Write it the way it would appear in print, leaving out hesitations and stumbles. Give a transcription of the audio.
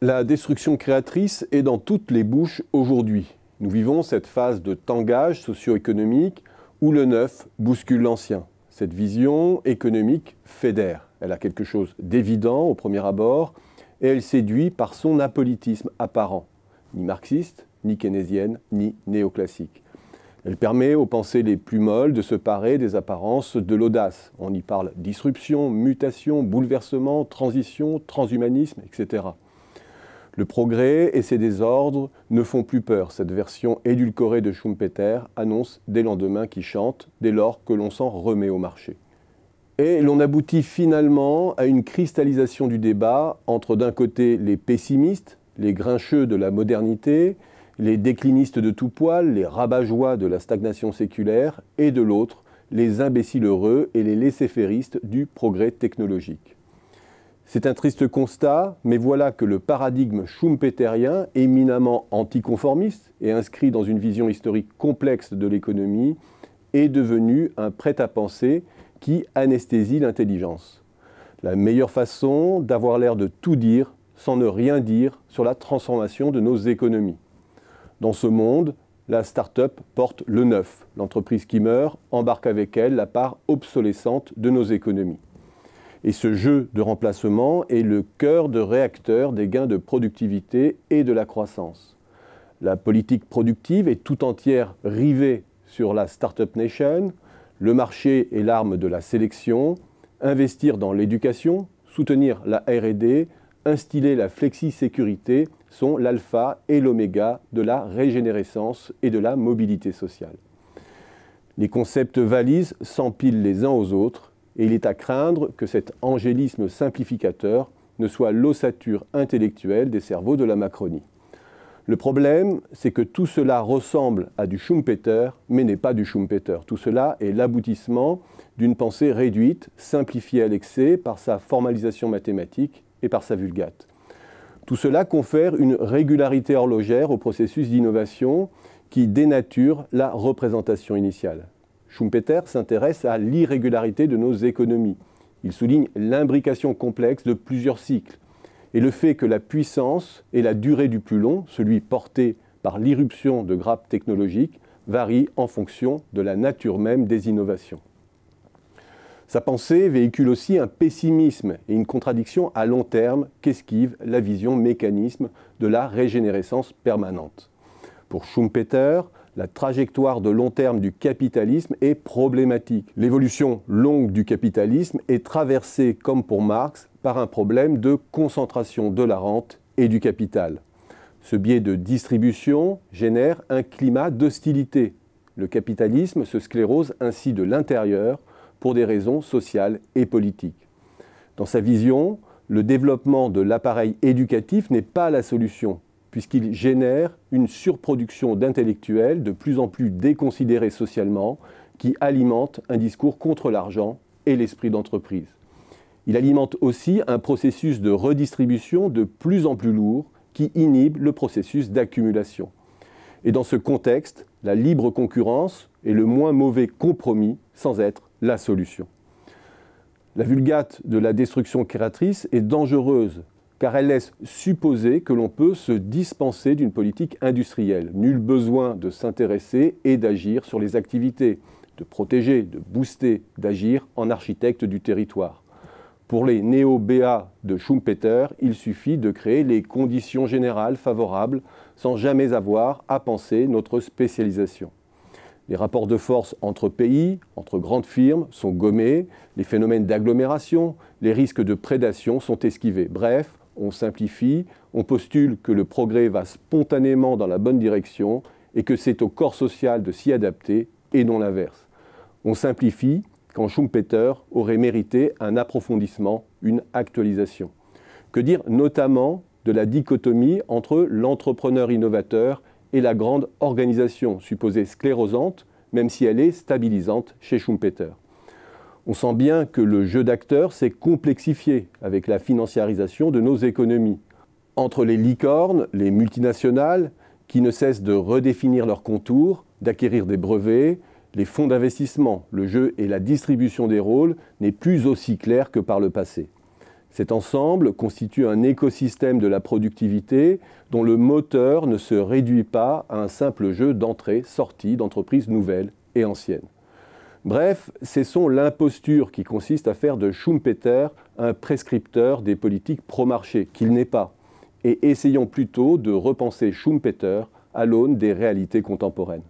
La destruction créatrice est dans toutes les bouches aujourd'hui. Nous vivons cette phase de tangage socio-économique où le neuf bouscule l'ancien. Cette vision économique fédère. Elle a quelque chose d'évident au premier abord et elle séduit par son apolitisme apparent, ni marxiste, ni keynésienne, ni néoclassique. Elle permet aux pensées les plus molles de se parer des apparences de l'audace. On y parle disruption, mutation, bouleversement, transition, transhumanisme, etc. Le progrès et ses désordres ne font plus peur. Cette version édulcorée de Schumpeter annonce des lendemains qui chantent dès lors que l'on s'en remet au marché. Et l'on aboutit finalement à une cristallisation du débat entre d'un côté les pessimistes, les grincheux de la modernité, les déclinistes de tout poil, les rabat-joie de la stagnation séculaire, et de l'autre, les imbéciles heureux et les laissez-fairistes du progrès technologique. C'est un triste constat, mais voilà que le paradigme schumpeterien, éminemment anticonformiste et inscrit dans une vision historique complexe de l'économie, est devenu un prêt-à-penser qui anesthésie l'intelligence. La meilleure façon d'avoir l'air de tout dire sans ne rien dire sur la transformation de nos économies. Dans ce monde, la start-up porte le neuf. L'entreprise qui meurt embarque avec elle la part obsolescente de nos économies. Et ce jeu de remplacement est le cœur de réacteur des gains de productivité et de la croissance. La politique productive est tout entière rivée sur la Startup Nation. Le marché est l'arme de la sélection. Investir dans l'éducation, soutenir la R&D, instiller la flexi-sécurité sont l'alpha et l'oméga de la régénérescence et de la mobilité sociale. Les concepts valises s'empilent les uns aux autres et il est à craindre que cet angélisme simplificateur ne soit l'ossature intellectuelle des cerveaux de la Macronie. Le problème, c'est que tout cela ressemble à du Schumpeter, mais n'est pas du Schumpeter. Tout cela est l'aboutissement d'une pensée réduite, simplifiée à l'excès par sa formalisation mathématique et par sa vulgate. Tout cela confère une régularité horlogère au processus d'innovation qui dénature la représentation initiale. Schumpeter s'intéresse à l'irrégularité de nos économies. Il souligne l'imbrication complexe de plusieurs cycles et le fait que la puissance et la durée du plus long, celui porté par l'irruption de grappes technologiques, varient en fonction de la nature même des innovations. Sa pensée véhicule aussi un pessimisme et une contradiction à long terme qu'esquive la vision mécanisme de la régénérescence permanente. Pour Schumpeter, la trajectoire de long terme du capitalisme est problématique. L'évolution longue du capitalisme est traversée, comme pour Marx, par un problème de concentration de la rente et du capital. Ce biais de distribution génère un climat d'hostilité. Le capitalisme se sclérose ainsi de l'intérieur pour des raisons sociales et politiques. Dans sa vision, le développement de l'appareil éducatif n'est pas la solution, puisqu'il génère une surproduction d'intellectuels de plus en plus déconsidérés socialement, qui alimente un discours contre l'argent et l'esprit d'entreprise. Il alimente aussi un processus de redistribution de plus en plus lourd, qui inhibe le processus d'accumulation. Et dans ce contexte, la libre concurrence est le moins mauvais compromis sans être la solution. La vulgate de la destruction créatrice est dangereuse car elle laisse supposer que l'on peut se dispenser d'une politique industrielle. Nul besoin de s'intéresser et d'agir sur les activités, de protéger, de booster, d'agir en architecte du territoire. Pour les néo-BA de Schumpeter, il suffit de créer les conditions générales favorables sans jamais avoir à penser notre spécialisation. Les rapports de force entre pays, entre grandes firmes sont gommés, les phénomènes d'agglomération, les risques de prédation sont esquivés. Bref, on simplifie, on postule que le progrès va spontanément dans la bonne direction et que c'est au corps social de s'y adapter et non l'inverse. On simplifie quand Schumpeter aurait mérité un approfondissement, une actualisation. Que dire notamment de la dichotomie entre l'entrepreneur innovateur et la grande organisation, supposée sclérosante, même si elle est stabilisante chez Schumpeter. On sent bien que le jeu d'acteurs s'est complexifié avec la financiarisation de nos économies. Entre les licornes, les multinationales, qui ne cessent de redéfinir leurs contours, d'acquérir des brevets, les fonds d'investissement, le jeu et la distribution des rôles n'est plus aussi clair que par le passé. Cet ensemble constitue un écosystème de la productivité dont le moteur ne se réduit pas à un simple jeu d'entrée-sortie d'entreprises nouvelles et anciennes. Bref, cessons l'imposture qui consiste à faire de Schumpeter un prescripteur des politiques pro-marché, qu'il n'est pas, et essayons plutôt de repenser Schumpeter à l'aune des réalités contemporaines.